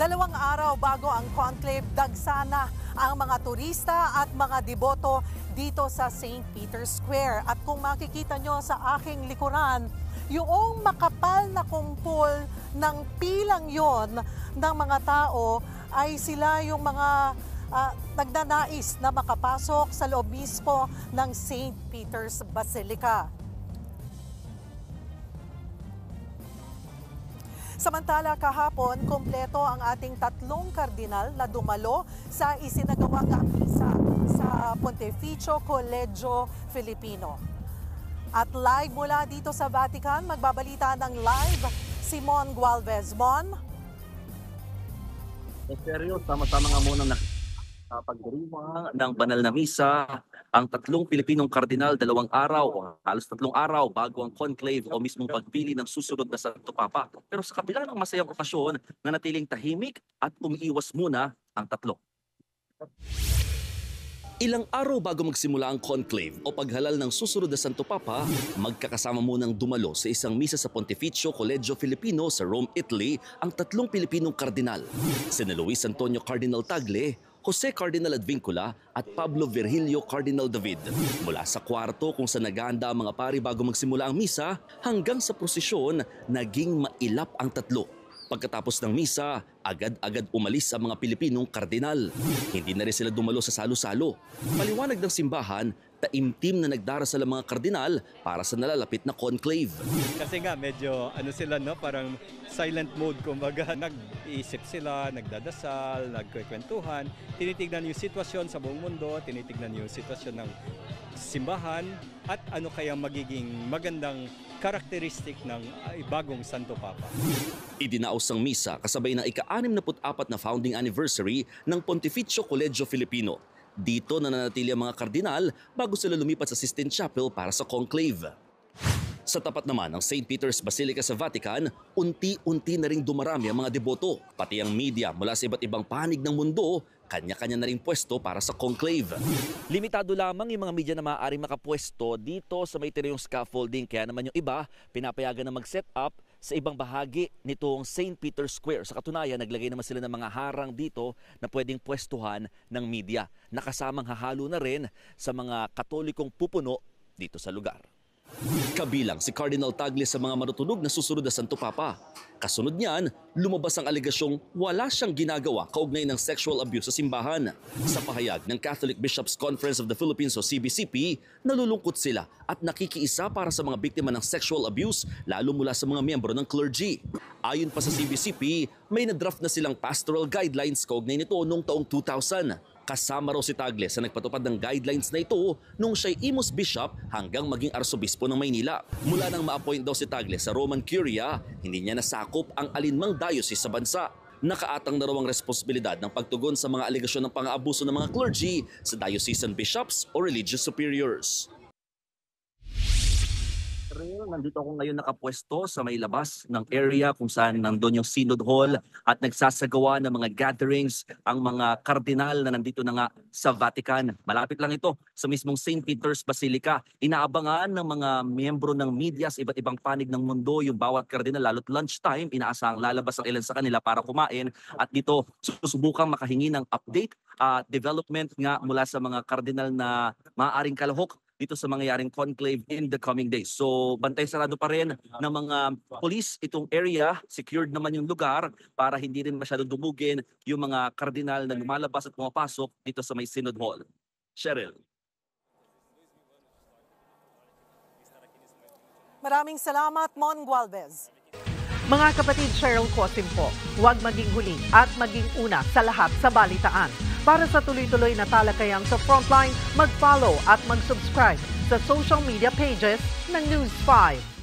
2 araw bago ang conclave, dagsana ang mga turista at mga deboto dito sa St. Peter's Square. At kung makikita nyo sa aking likuran, yung makapal na kumpol ng pilang yon ng mga tao ay sila yung mga nagnanais na makapasok sa loob mismo ng St. Peter's Basilica. Samantala kahapon, kumpleto ang ating 3 kardinal na dumalo sa isinagawang misa sa Pontificio Collegio Filipino. At live mula dito sa Vatican, magbabalita ng live Simon Gualvez. Mon? Seryo, sama-sama nga muna pagdiriwang ng banal na misa ang 3 Pilipinong kardinal 2 araw, halos 3 araw bago ang conclave o mismong pagpili ng susunod na Santo Papa. Pero sa kabila ng masayang okasyon, nanatiling tahimik at umiiwas muna ang 3. Ilang araw bago magsimula ang conclave o paghalal ng susunod na Santo Papa, magkakasama munang dumalo sa isang misa sa Pontificio Collegio Filipino sa Rome, Italy ang 3 Pilipinong kardinal. Sina Luis Antonio Cardinal Tagle, Jose Cardinal Advincula at Pablo Virgilio Cardinal David. Mula sa kwarto kung saan naghahanda ang mga pari bago magsimula ang misa hanggang sa prosesyon, naging mailap ang 3. Pagkatapos ng misa, agad-agad umalis ang mga Pilipinong kardinal. Hindi na rin sila dumalo sa salo-salo. Paliwanag ng simbahan, taimtim na nagdarasal ang mga kardinal para sa nalalapit na conclave. Kasi nga medyo sila parang silent mode, kumbaga nag-iisip sila, nagdadasal, nagkukwentuhan, tinitignan yung sitwasyon sa buong mundo, tinitignan yung sitwasyon ng simbahan at ano kaya magiging magandang karakteristik ng bagong Santo Papa. Idinaos ang misa kasabay ng ika-64 na founding anniversary ng Pontificio Collegio Filipino. Dito nananatili ang mga kardinal bago sila lumipat sa Sistine Chapel para sa conclave. Sa tapat naman ng St. Peter's Basilica sa Vatican, unti-unti na ring dumarami ang mga deboto. Pati ang media mula sa iba't ibang panig ng mundo, kanya-kanya na ring pwesto para sa conclave. Limitado lamang yung mga media na maaaring makapwesto dito sa may tirayong scaffolding. Kaya naman yung iba, pinapayagan na mag-set up sa ibang bahagi nitong St. Peter's Square. Sa katunayan, naglagay naman sila ng mga harang dito na pwedeng pwestuhan ng media. Nakasamang hahalo na rin sa mga Katolikong pupuno dito sa lugar. Kabilang si Cardinal Tagle sa mga matutunog na susunod na Santo Papa. Kasunod niyan, lumabas ang aligasyong wala siyang ginagawa kaugnay ng sexual abuse sa simbahan. Sa pahayag ng Catholic Bishops' Conference of the Philippines o CBCP, nalulungkot sila at nakikiisa para sa mga biktima ng sexual abuse lalo mula sa mga miyembro ng clergy. Ayon pa sa CBCP, may na-draft na silang pastoral guidelines kaugnay nito noong taong 2000. Kasama raw si Tagle sa nagpatupad ng guidelines na ito nung siya'y Imus Bishop hanggang maging Arsobispo ng Maynila. Mula nang ma-appoint daw si Tagle sa Roman Curia, hindi niya nasakop ang alinmang diocese sa bansa. Nakaatang na raw ang responsibilidad ng pagtugon sa mga alegasyon ng pang-aabuso ng mga clergy sa diocesan bishops o religious superiors. Nandito ako ngayon nakapwesto sa may labas ng area kung saan nandun yung Synod Hall at nagsasagawa ng mga gatherings ang mga kardinal na nandito na nga sa Vatican. Malapit lang ito sa mismong St. Peter's Basilica. Inaabangan ng mga miyembro ng media sa iba't ibang panig ng mundo yung bawat kardinal, lalo't lunchtime, inaasahang lalabas ang ilan sa kanila para kumain at dito susubukang makahingi ng update at development nga mula sa mga kardinal na maaaring kalahok dito sa mangyayaring conclave in the coming days. So bantay sarado pa rin ng mga police itong area, secured naman yung lugar para hindi rin masyado dumugin yung mga kardinal na lumalabas at pumapasok dito sa may Synod Hall. Cheryl. Maraming salamat, Mon Gualvez. Mga kapatid, Cheryl Cosim po, huwag maging huli at maging una sa lahat sa balitaan. Para sa tuloy-tuloy na talakayan sa Frontline, mag-follow at mag-subscribe sa social media pages ng News 5.